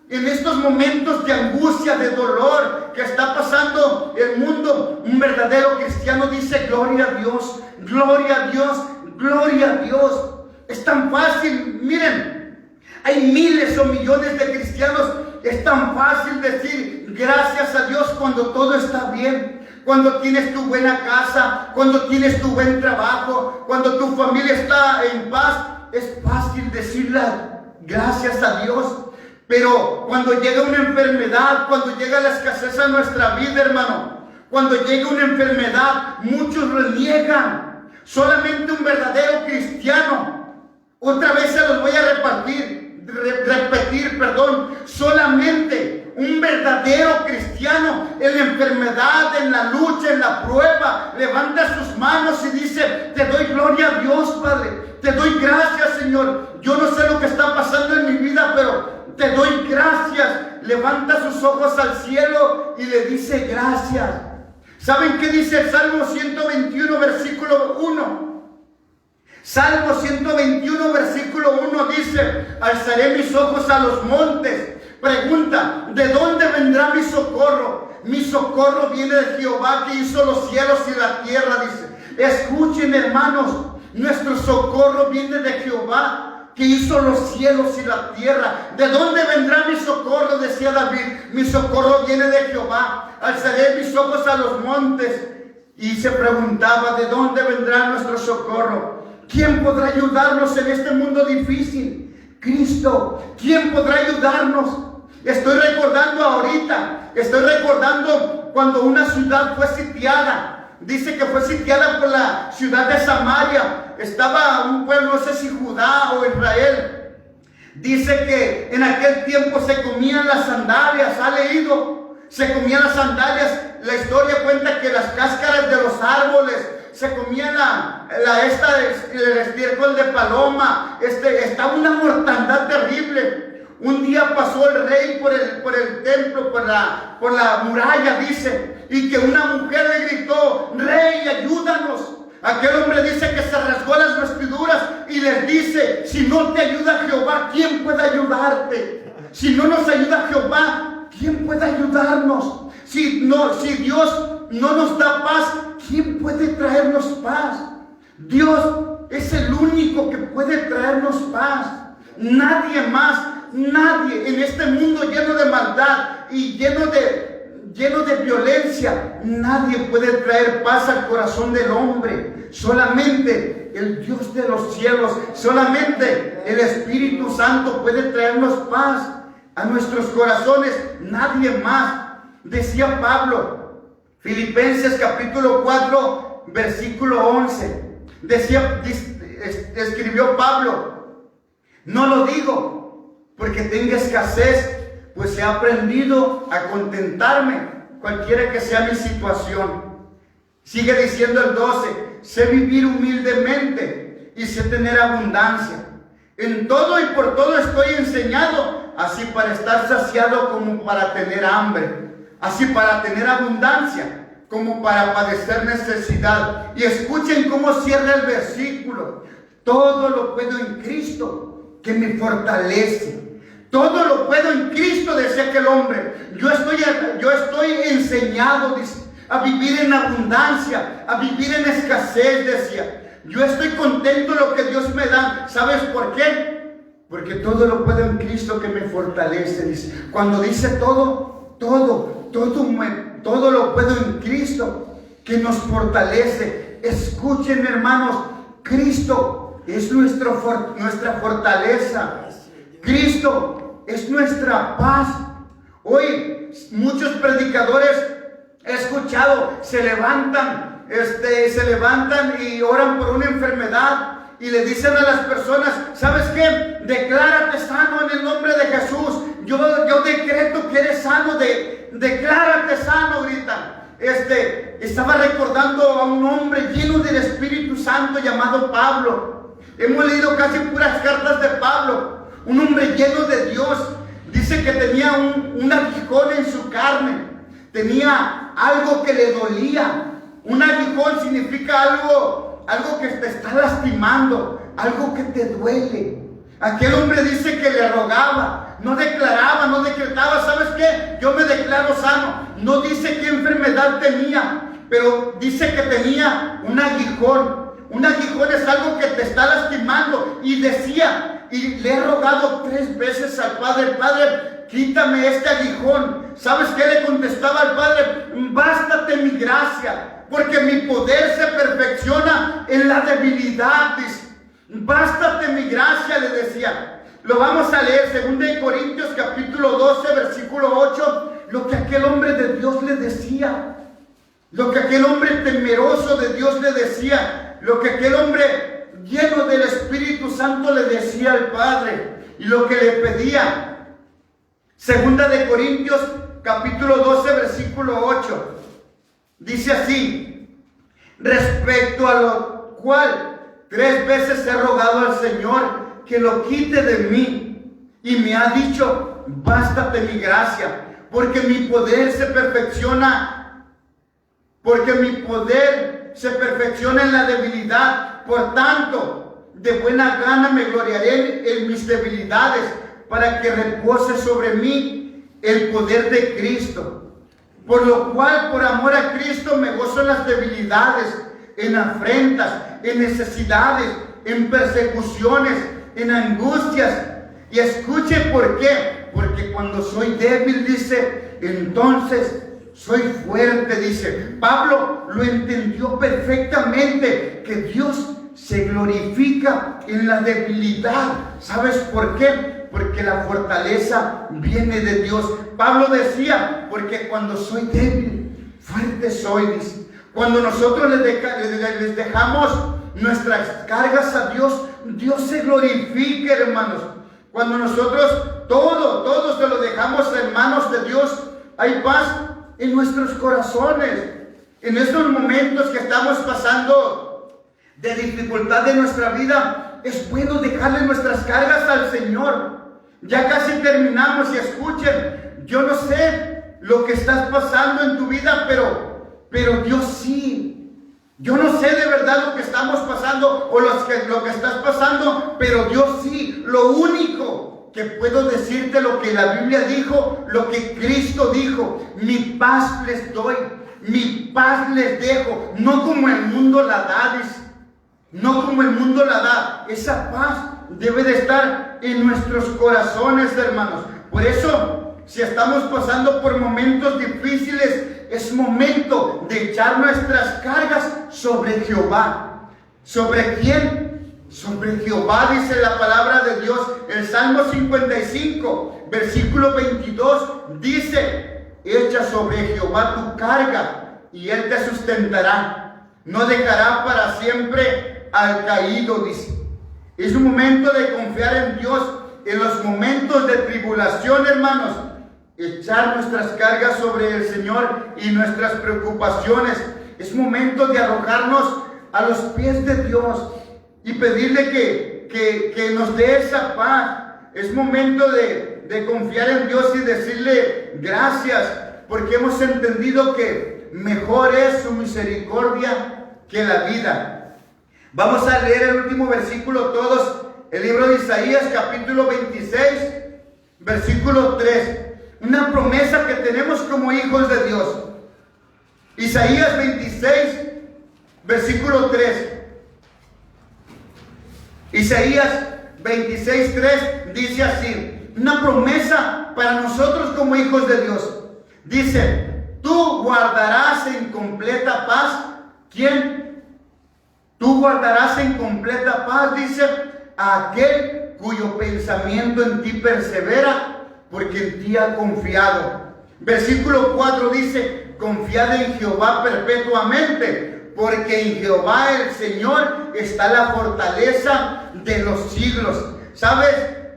En estos momentos de angustia, de dolor que está pasando el mundo, un verdadero cristiano dice: gloria a Dios, gloria a Dios, gloria a Dios. Es tan fácil, miren, hay miles o millones de cristianos. Es tan fácil decir gracias a Dios cuando todo está bien, cuando tienes tu buena casa, cuando tienes tu buen trabajo, cuando tu familia está en paz. Es fácil decirle gracias a Dios. Pero cuando llega una enfermedad, cuando llega la escasez a nuestra vida, hermano, cuando llega una enfermedad, muchos reniegan. Solamente un verdadero cristiano, otra vez se los voy a repetir, solamente un verdadero cristiano en la enfermedad, en la lucha, en la prueba, levanta sus manos y dice: te doy gloria a Dios, Padre, te doy gracias, Señor. Yo no sé lo que está pasando en mi vida, pero te doy gracias. Levanta sus ojos al cielo y le dice gracias. ¿Saben qué dice el Salmo 121, versículo 1? Salmo 121, versículo 1 dice: alzaré mis ojos a los montes. Pregunta: ¿de dónde vendrá mi socorro? Mi socorro viene de Jehová, que hizo los cielos y la tierra. Dice, escuchen, hermanos, nuestro socorro viene de Jehová, que hizo los cielos y la tierra. ¿De dónde vendrá mi socorro?, decía David. Mi socorro viene de Jehová. Alzaré mis ojos a los montes. Y se preguntaba: ¿de dónde vendrá nuestro socorro? ¿Quién podrá ayudarnos en este mundo difícil? Cristo. ¿Quién podrá ayudarnos? Estoy recordando cuando una ciudad fue sitiada. Dice que fue sitiada por la ciudad de Samaria. Estaba un pueblo, no sé si Judá o Israel. Dice que en aquel tiempo se comían las sandalias. ¿Ha leído? Se comían las sandalias. La historia cuenta que las cáscaras de los árboles. Se comían el estiércol de paloma. Estaba una mortandad terrible. Un día pasó el rey por el templo, por la muralla, dice, y que una mujer le gritó: Rey, ayúdanos. Aquel hombre dice que se rasgó las vestiduras y les dice: si no te ayuda Jehová, ¿quién puede ayudarte? Si no nos ayuda Jehová, ¿quién puede ayudarnos? Si Dios no nos da paz, ¿quién puede traernos paz? Dios es el único que puede traernos paz. Nadie más, nadie en este mundo lleno de maldad y lleno de violencia, nadie puede traer paz al corazón del hombre. Solamente el Dios de los cielos, solamente el Espíritu Santo puede traernos paz a nuestros corazones. Nadie más. Decía Pablo, Filipenses capítulo 4, versículo 11. Escribió Pablo: no lo digo porque tenga escasez, pues he aprendido a contentarme, cualquiera que sea mi situación. Sigue diciendo el 12: sé vivir humildemente y sé tener abundancia. En todo y por todo estoy enseñado, así para estar saciado como para tener hambre, así para tener abundancia como para padecer necesidad. Y escuchen cómo cierra el versículo: todo lo puedo en Cristo que me fortalece. Todo lo puedo en Cristo, decía aquel hombre. Yo estoy enseñado, dice, a vivir en abundancia, a vivir en escasez, decía. Yo estoy contento de lo que Dios me da. ¿Sabes por qué? Porque todo lo puedo en Cristo que me fortalece, dice. Cuando dice todo, todo lo puedo en Cristo que nos fortalece. Escuchen, hermanos, Cristo es nuestra fortaleza. Cristo es nuestra paz. Hoy muchos predicadores he escuchado se levantan y oran por una enfermedad y le dicen a las personas: ¿sabes qué? Declárate sano en el nombre de Jesús. Yo decreto que eres sano. Declárate sano, gritan. Estaba recordando a un hombre lleno del Espíritu Santo llamado Pablo. Hemos leído casi puras cartas de Pablo. Un hombre lleno de Dios. Dice que tenía un aguijón en su carne. Tenía algo que le dolía. Un aguijón significa algo que te está lastimando, algo que te duele. Aquel hombre dice que le rogaba, no declaraba, no decretaba: ¿sabes qué? Yo me declaro sano. No dice qué enfermedad tenía, pero dice que tenía un aguijón. Un aguijón es algo que te está lastimando. Y decía, y le he rogado 3 veces al Padre: Padre, quítame este aguijón. ¿Sabes qué le contestaba al Padre? Bástate mi gracia, porque mi poder se perfecciona en la debilidad. Dice, bástate mi gracia, le decía. Lo vamos a leer, 2 Corintios capítulo 12, versículo 8. Lo que aquel hombre de Dios le decía, lo que aquel hombre temeroso de Dios le decía, lo que aquel hombre lleno del Espíritu Santo le decía al Padre, y lo que le pedía. 2 Corintios capítulo 12, versículo 8. Dice así: respecto a lo cual 3 veces he rogado al Señor que lo quite de mí, y me ha dicho: bástate mi gracia, porque mi poder se perfecciona en la debilidad. Por tanto, de buena gana me gloriaré en mis debilidades, para que repose sobre mí el poder de Cristo. Por lo cual, por amor a Cristo, me gozo en las debilidades, en afrentas, en necesidades, en persecuciones, en angustias. Y escuche por qué. Porque cuando soy débil, dice, entonces soy fuerte, dice. Pablo lo entendió perfectamente, que Dios se glorifica en la debilidad. ¿Sabes por qué? Porque la fortaleza viene de Dios. Pablo decía: porque cuando soy débil, fuerte soy, dice. Cuando nosotros les dejamos nuestras cargas a Dios, Dios se glorifica, hermanos. Cuando nosotros todo se lo dejamos en manos de Dios, hay paz en nuestros corazones. En estos momentos que estamos pasando de dificultad de nuestra vida, es bueno dejarle nuestras cargas al Señor. Ya casi terminamos, y escuchen, yo no sé lo que estás pasando en tu vida, pero Dios sí. Yo no sé de verdad lo que estamos pasando o lo que estás pasando, pero Dios sí. Lo único que puedo decirte, lo que la Biblia dijo, lo que Cristo dijo: mi paz les doy, mi paz les dejo, no como el mundo la da, dice. No como el mundo la da. Esa paz debe de estar en nuestros corazones, hermanos. Por eso, si estamos pasando por momentos difíciles, es momento de echar nuestras cargas sobre Jehová. ¿Sobre quién? Sobre Jehová, dice la palabra de Dios. El Salmo 55, versículo 22, dice: echa sobre Jehová tu carga, y Él te sustentará. No dejará para siempre al caído, dice. Es un momento de confiar en Dios en los momentos de tribulación, hermanos. Echar nuestras cargas sobre el Señor y nuestras preocupaciones. Es momento de arrojarnos a los pies de Dios y pedirle que nos dé esa paz. Es momento de confiar en Dios y decirle gracias, porque hemos entendido que mejor es su misericordia que la vida. Vamos a leer el último versículo todos, el libro de Isaías capítulo 26, versículo 3. Una promesa que tenemos como hijos de Dios. Isaías 26, versículo 3. Isaías 26, 3 dice así: una promesa para nosotros como hijos de Dios. Dice, tú guardarás en completa paz. ¿Quién? Tú guardarás en completa paz, dice, a aquel cuyo pensamiento en ti persevera, porque en ti ha confiado. Versículo 4 dice, confiad en Jehová perpetuamente, porque en Jehová el Señor está la fortaleza de los siglos. ¿Sabes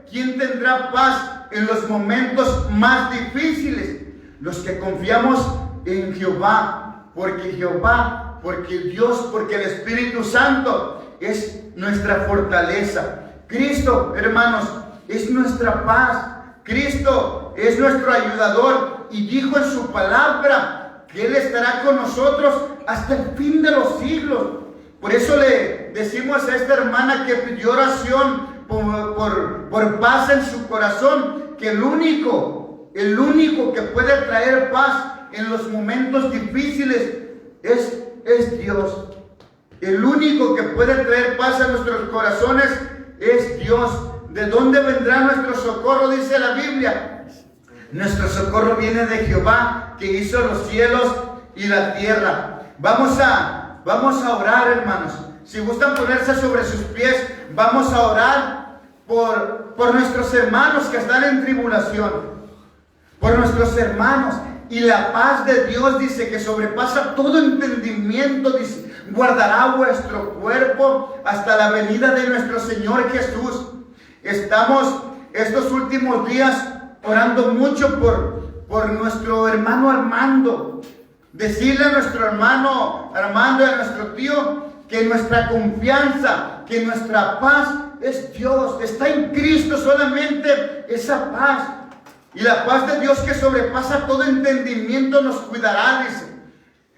quién tendrá paz en los momentos más difíciles? Los que confiamos en Jehová, porque Dios, porque el Espíritu Santo es nuestra fortaleza. Cristo, hermanos, es nuestra paz. Cristo es nuestro ayudador y dijo en su palabra que Él estará con nosotros hasta el fin de los siglos. Por eso le decimos a esta hermana que pidió oración por paz en su corazón, que el único que puede traer paz en los momentos difíciles es Dios. El único que puede traer paz a nuestros corazones es Dios. ¿De dónde vendrá nuestro socorro? Dice la Biblia. Nuestro socorro viene de Jehová, que hizo los cielos y la tierra. Vamos a orar, hermanos. Si gustan ponerse sobre sus pies, vamos a orar por nuestros hermanos que están en tribulación. Por nuestros hermanos. Y la paz de Dios, dice, que sobrepasa todo entendimiento, dice, guardará vuestro cuerpo hasta la venida de nuestro Señor Jesús. Estamos estos últimos días orando mucho por nuestro hermano Armando. Decirle a nuestro hermano Armando y a nuestro tío que nuestra confianza, que nuestra paz es Dios. Está en Cristo solamente esa paz. Y la paz de Dios que sobrepasa todo entendimiento nos cuidará, dice.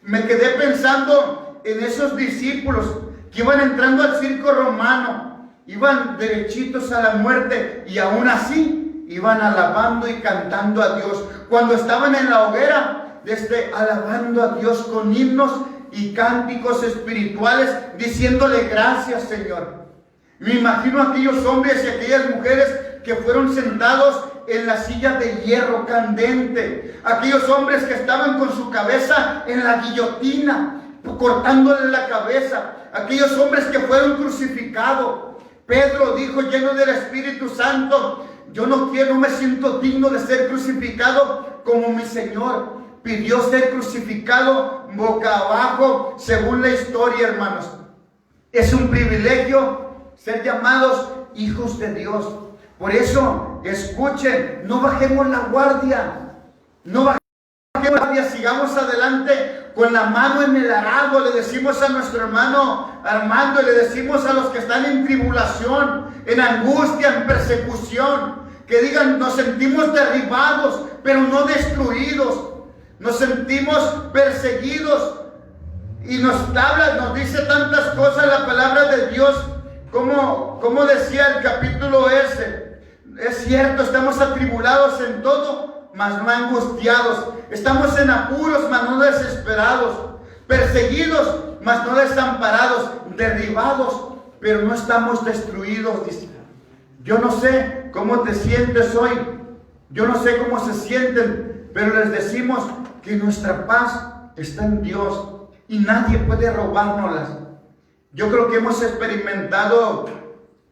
Me quedé pensando en esos discípulos que iban entrando al circo romano, iban derechitos a la muerte y aún así iban alabando y cantando a Dios. Cuando estaban en la hoguera, alabando a Dios con himnos y cánticos espirituales, diciéndole gracias, Señor. Me imagino a aquellos hombres y aquellas mujeres que fueron sentados en la silla de hierro candente, aquellos hombres que estaban con su cabeza en la guillotina, cortándole la cabeza, aquellos hombres que fueron crucificados. Pedro dijo, lleno del Espíritu Santo, yo no me siento digno de ser crucificado como mi Señor. Pidió ser crucificado boca abajo, según la historia, hermanos. Es un privilegio ser llamados hijos de Dios. Por eso, escuchen, no bajemos la guardia. No bajemos la guardia, sigamos adelante con la mano en el arado. Le decimos a nuestro hermano Armando, y le decimos a los que están en tribulación, en angustia, en persecución, que digan, nos sentimos derribados, pero no destruidos. Nos sentimos perseguidos. Y nos habla, nos dice tantas cosas la palabra de Dios, como decía el capítulo ese. Es cierto, estamos atribulados en todo, mas no angustiados. Estamos en apuros, mas no desesperados. Perseguidos, mas no desamparados. Derribados, pero no estamos destruidos, dice. Yo no sé cómo te sientes hoy. Yo no sé cómo se sienten, pero les decimos que nuestra paz está en Dios y nadie puede robárnoslas. Yo creo que hemos experimentado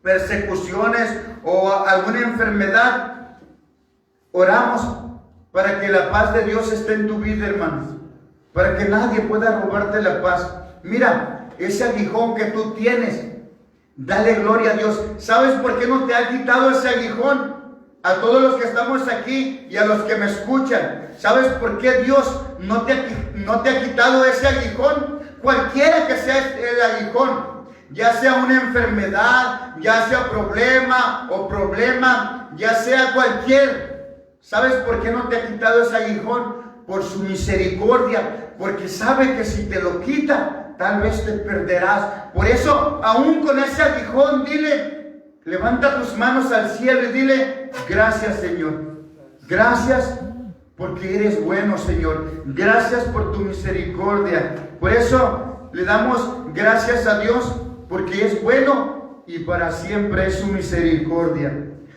persecuciones o alguna enfermedad. Oramos para que la paz de Dios esté en tu vida, hermanos, para que nadie pueda robarte la paz. Mira, ese aguijón que tú tienes, dale gloria a Dios. ¿Sabes por qué no te ha quitado ese aguijón? A todos los que estamos aquí y a los que me escuchan, ¿sabes por qué Dios no te ha quitado ese aguijón? Cualquiera que sea el aguijón, ya sea una enfermedad, ya sea problema, ya sea cualquier. ¿Sabes por qué no te ha quitado ese aguijón? Por su misericordia, porque sabe que si te lo quita, tal vez te perderás. Por eso, aún con ese aguijón, levanta tus manos al cielo y dile, gracias, Señor. Gracias porque eres bueno, Señor. Gracias por tu misericordia. Por eso le damos gracias a Dios, porque es bueno y para siempre es su misericordia.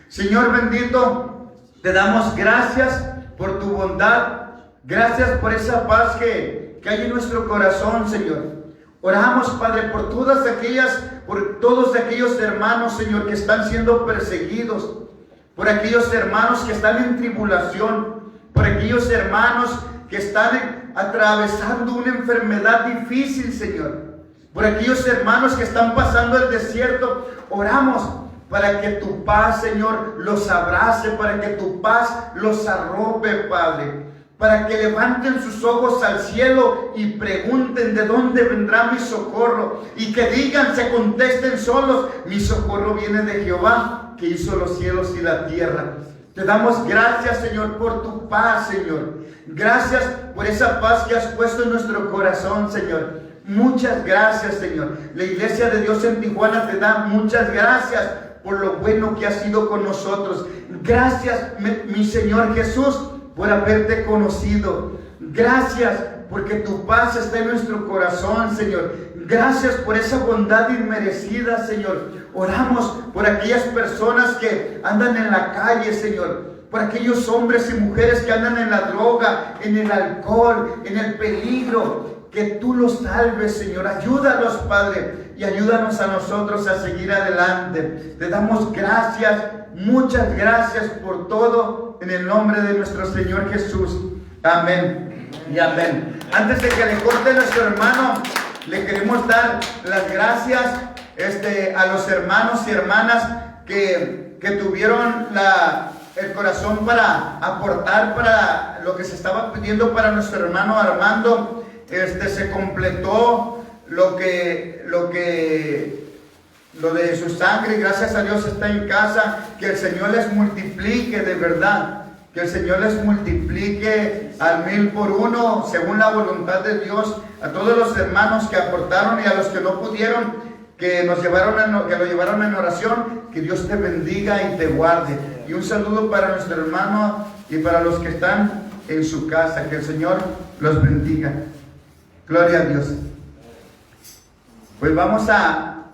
Señor bendito, te damos gracias por tu bondad. Gracias por esa paz que hay en nuestro corazón, Señor. Oramos, Padre, por todos aquellos hermanos, Señor, que están siendo perseguidos, por aquellos hermanos que están en tribulación, por aquellos hermanos que están atravesando una enfermedad difícil, Señor, por aquellos hermanos que están pasando el desierto. Oramos para que tu paz, Señor, los abrace, para que tu paz los arrope, Padre, para que levanten sus ojos al cielo y pregunten de dónde vendrá mi socorro, y que digan, se contesten solos: mi socorro viene de Jehová, que hizo los cielos y la tierra. Te damos gracias, Señor, por tu paz, Señor. Gracias por esa paz que has puesto en nuestro corazón, Señor. Muchas gracias, Señor. La Iglesia de Dios en Tijuana te da muchas gracias por lo bueno que has sido con nosotros. Gracias, mi Señor Jesús, por haberte conocido. Gracias porque tu paz está en nuestro corazón, Señor. Gracias por esa bondad inmerecida, Señor. Oramos por aquellas personas que andan en la calle, Señor, por aquellos hombres y mujeres que andan en la droga, en el alcohol, en el peligro. Que tú los salves, Señor. Ayúdalos, Padre, y ayúdanos a nosotros a seguir adelante. Te damos gracias, muchas gracias por todo, en el nombre de nuestro Señor Jesús. Amén y amén. Antes de que le corte nuestro hermano, le queremos dar las gracias a los hermanos y hermanas que tuvieron el corazón para aportar para lo que se estaba pidiendo para nuestro hermano Armando. Se completó lo de su sangre. Gracias a Dios está en casa. Que el Señor les multiplique de verdad. Que el Señor les multiplique al 1000 por 1, según la voluntad de Dios. A todos los hermanos que aportaron y a los que no pudieron, que lo llevaron en oración. Que Dios te bendiga y te guarde. Y un saludo para nuestro hermano y para los que están en su casa. Que el Señor los bendiga. Gloria a Dios. Pues vamos a